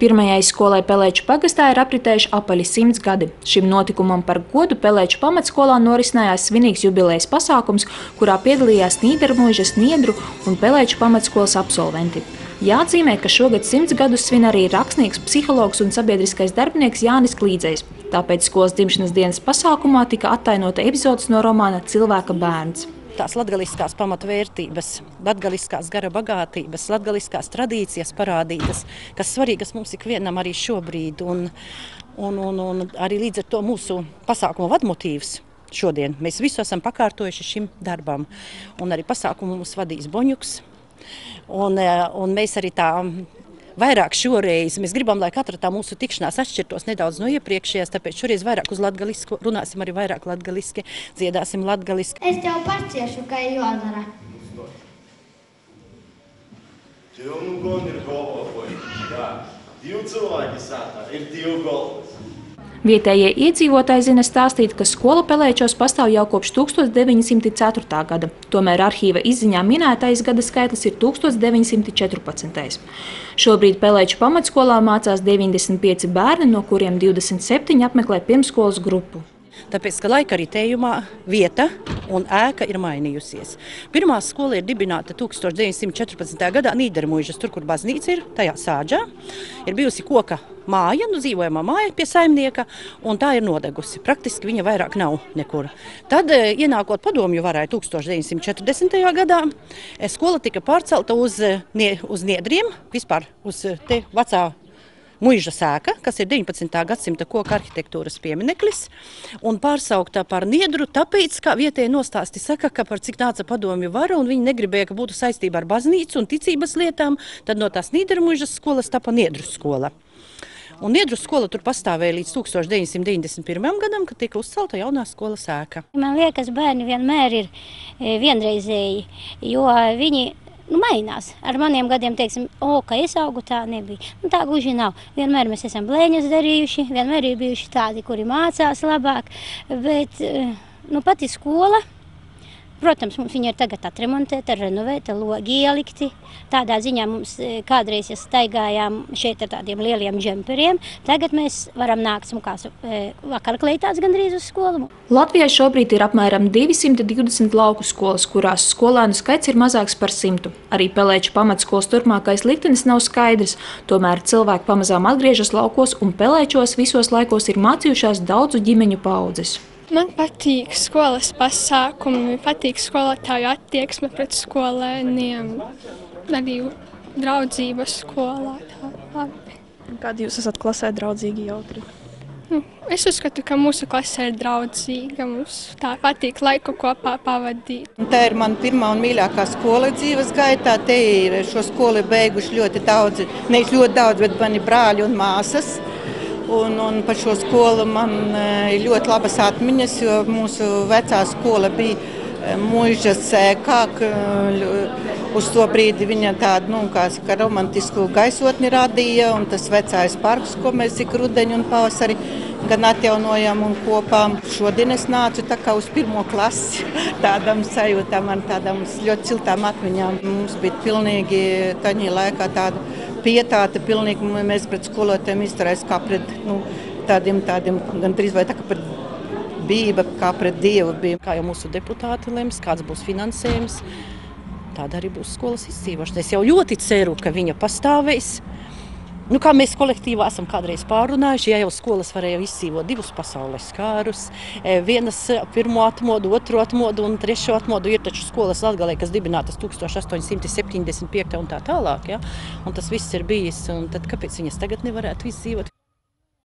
Pirmajai skolai Pelēču pagastā ir apritējuši apaļi 100 gadi. Šim notikumam par godu Pelēču pamatskolā norisinājās svinīgs jubilejas pasākums, kurā piedalījās Nīdermuižas, Niedru un Pelēču pamatskolas absolventi. Jāatzīmē, ka šogad 100 gadus svin arī rakstnieks, psihologs un sabiedriskais darbinieks Jānis Klīdzejs. Tāpēc skolas dzimšanas dienas pasākumā tika attainota epizodes no romāna Cilvēka bērns. Tās latgaliskās pamatvērtības, latgaliskās gara bagātības, latgaliskās tradīcijas parādītas, kas svarīgas mums ikvienam arī šobrīd. Un arī līdz ar to mūsu pasākuma vadmotīvs šodien. Mēs visu esam pakārtojuši šim darbam. Un arī pasākumu mums vadīs Boņuks. Un mēs arī tā vairāk šoreiz, mēs gribam, lai katra tā mūsu tikšanās atšķirtos nedaudz no iepriekšējās, tāpēc šoreiz vairāk uz latgalisku, runāsim arī vairāk latgaliski, dziedāsim latgaliski. Es tev paciešu, ka ir jādara. Tev nu gan ir golfa, jā. 2 cilvēki sātā, ir 2 golfas. Vietējie iedzīvotāji zina stāstīt, ka skola Pelēčos pastāv jau kopš 1904. gada. Tomēr arhīva izziņā minētais gada skaitlis ir 1914. Šobrīd Pelēču pamatskolā mācās 95 bērni, no kuriem 27 apmeklē pirmskolas grupu. Tāpēc, ka laika ritējumā vieta un ēka ir mainījusies. Pirmā skola ir dibināta 1914. gadā Nīdermuižas, tur, kur baznīca ir, tajā sāģā. Ir bijusi koka māja, dzīvojamā māja pie saimnieka, un tā ir nodegusi. Praktiski viņa vairāk nav nekur. Tad, ienākot padomju varai 1940. gadā, skola tika pārcelta uz Niedriem, vispār uz te vecā Muižas ēka, kas ir 19. gadsimta koka arhitektūras piemineklis, un pārsaukta par Niedru, tāpēc, kā vietēji nostāsti saka, ka par cik nāca padomju vara, un viņi negribēja, ka būtu saistība ar baznīcu un ticības lietām, tad no tās Nīdermuižas skolas tapa Niedru skola. Un Niedru skola tur pastāvēja līdz 1991. gadam, kad tika uzcelta jaunā skolas ēka. Man liekas, bērni vienmēr ir vienreizēji, jo viņi mainās. Ar maniem gadiem teiksim, ka es augu, tā nebija. Tā gluži nav. Vienmēr mēs esam blēņas darījuši, vienmēr ir bijuši tādi, kuri mācās labāk, bet pati skola, protams, mums viņa ir tagad atremontēta, renovēta, logi ielikti. Tādā ziņā mums kādreiz staigājām šeit ar tādiem lieliem džemperiem. Tagad mēs varam nākt smukās vakarkleitāts gandrīz uz skolu. Latvijā šobrīd ir apmēram 220 lauku skolas, kurās skolēnu skaits ir mazāks par 100. Arī Pelēču pamatskolas turpmākais liktenis nav skaidrs, tomēr cilvēki pamazām atgriežas laukos un Pelēčos visos laikos ir mācījušās daudzu ģimeņu paudzes. Man patīk skolas pasākumi, patīk skolotāju attieksme pret skolēniem, arī draudzība skolā. Kādi jūs esat klasē draudzīgi, jautri? Es uzskatu, ka mūsu klasē ir draudzīga, mums tā patīk laiku kopā pavadīt. Tā ir mana pirmā un mīļākā skola dzīves gaitā. Te ir šo skolu beiguši ļoti daudzi, nevis ļoti daudz, bet mani brāļi un māsas. Un par šo skolu man ir ļoti labas atmiņas, jo mūsu vecā skola bija Muižas ēkā. Uz to brīdi viņa tādu, romantisku gaisotni radīja, un tas vecais parks, ko mēs ik rudeņu un pavasari gan atjaunojam un kopām. Šodien es nācu tā kā uz 1. klasi, tādam sajūtām, tādam ļoti siltām atmiņām. Mums bija pilnīgi taņī laikā tāda pietāte, pilnīgi mēs pret skolotājiem izturēs kā pret tādiem gandrīz vai tā kā pret bība, kā pret Dievu bija. Kā jau mūsu deputāti lems, kāds būs finansējums, tāda arī būs skolas izdzīvošana. Es jau ļoti ceru, ka viņa pastāvēs. Kā mēs kolektīvā esam kādreiz pārunājuši, ja jau skolas varēja izdzīvot 2 pasaules kārus, vienas 1. atmodu, 2. atmodu un 3. atmodu ir taču skolas Latgalē, kas dibinātas 1875. un tā tālāk, ja? Un tas viss ir bijis, un tad kāpēc viņas tagad nevarētu izdzīvot?